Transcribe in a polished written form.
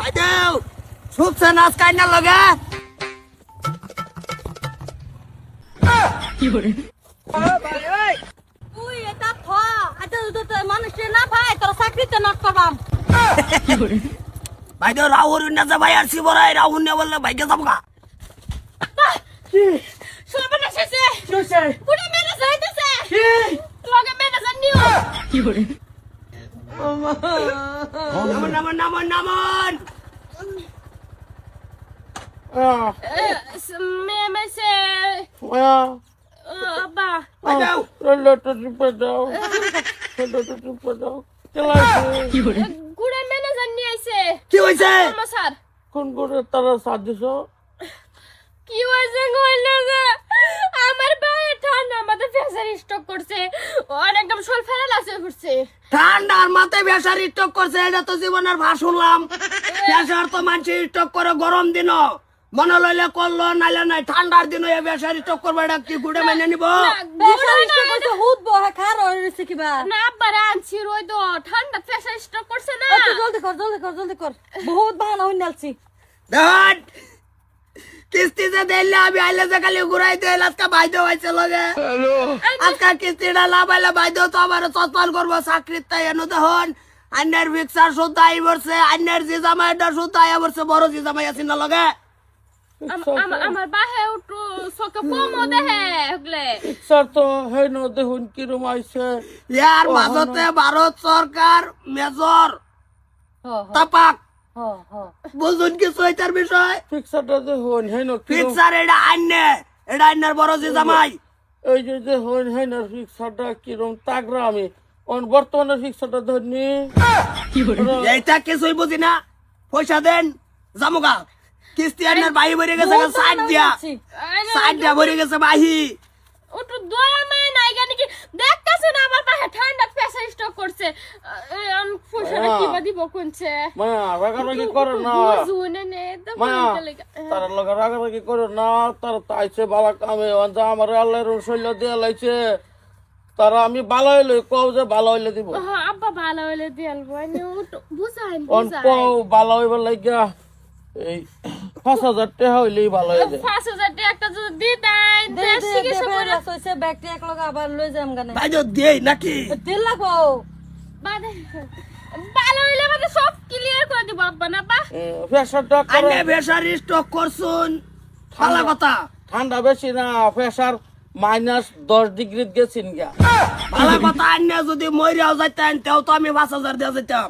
বাইদেউ শুকছে নাচ কাইনা লগে তুই এটা থ আচ্ছা তো মানুষে না ভাই তোর চাকরিতে নট করবাম বাইদেউ রাহুল না যা ভাই আর শিবরাই রাহুল না বললে ভাইকে যাবো গা সর্বনা শেষে পুরো মেরে যাইতেছে লগে মেরে জানিও নামন নামন নামন নামন মেমেছে আব্বা বাইদেউ গুড়ে মেরে জানি আইছে কি হয়েছে স্যার কোন করে তারা সাথ দিছ কি হয়েছে কইলে যে আমার ভাই ঠান্ডা মাথা প্রেসার স্ট্রোক করছে অনেকদম শোল ফেলা আছে পড়ছে ঠান্ডার মাথায় প্রেসার স্ট্রোক করছে এটা তো জীবনের ভাষ শুনলাম প্রেসার তো মানুষ স্ট্রোক করে গরম দিন মনে লইলে করলো নাইলে নাই ঠান্ডার দিন প্রেসার স্ট্রোক করবে এটা কি গুড়ে মেনে নিব প্রেসার স্ট্রোক করছে হুদবো খার হইছে কিবা না আব্বারে আনছি রই তো ঠান্ডা প্রেসার স্ট্রোক করছে না জলদি কর বহুত বাহানা হইনালছি দেখ কিস্তি যে দিলে আমি আইলে যে খালি ঘুরাই দিয়ে আজকে বাইদেও হয়েছে লগে আজকে কিস্তিটা না পাইলে বাইদেও তো আমার চতমান করবো চাকরির তাই এনে দেখুন আন্যার ভিক্সার সুদ আই বলছে আন্যার জি জামাইটা সুদ আই বলছে বড় জি জামাই আছে না লগে আমার বাহে একটু চোখে কমও দেহে হগলে স্যার তো হেই ন দেখুন কিরম আইছে ইয়ার মাঝতে ভারত সরকার মেজর তাপাক বুঝুন কিছু এটার বিষয় ফিক্সারটা দেখুন হেই ন কিরম ফিক্সার এটা আন্যার বড় জি জামাই এই যে দেখুন হেই না ফিক্সারটা কিরম তাগরা আমি বর্তমানে ফিক্সারটা ধরনি এইটা কিছুই বুঝি না পয়সা দেন জামুগা কিস্তি আন্যার বাহি ভরে গেছে সাইড দিয়া ভরে গেছে বাহি ওটু দয়া মায় নাই গানি কি দেখতাছ না আমার পাহে ঠান্ডা প্রেসার স্ট্রোক করছে আমি ফুসারে কিবা দিব কোনছে মায়া রাগারাগি করো না বুঝুনে নে তো মায়া বলতে তারা লগা রাগারাগি করো না তারা তো আইছে বালা কামে অঞ্জা আমার আল্লাহর শৈল দিয়ে লাইছে তারা আমি ভালো হইলে কও যে ভালো হইলে দিব হ্যাঁ আব্বা ভালো হইলে দিলবো আমি ওটু বুঝাইন অন কও ভালো হইবার লাগিয়া এই ৫,০০০ টাকা হইলেই ভালো হয়ে যায় ৫,০০০ টাকা একটা যদি দিতাই দেশ চিকিৎসা করে হইছে ব্যাগটি এক লগে আবার লই যাম গানে বাইদেউ দেই নাকি তেল লাগবো বাদে ভালো হইলে মানে সব ক্লিয়ার করে দিব আব্বা না বা প্রেসারটা আন্যা প্রেসার স্ট্রোক করছুন ভালো কথা ঠান্ডা বেশি না প্রেসার -10 ডিগ্রি গেছিন গা ভালো কথা আন্যা যদি মইরাও যাইতেন তাও তো আমি ৫,০০০ দিয়ে যেতাম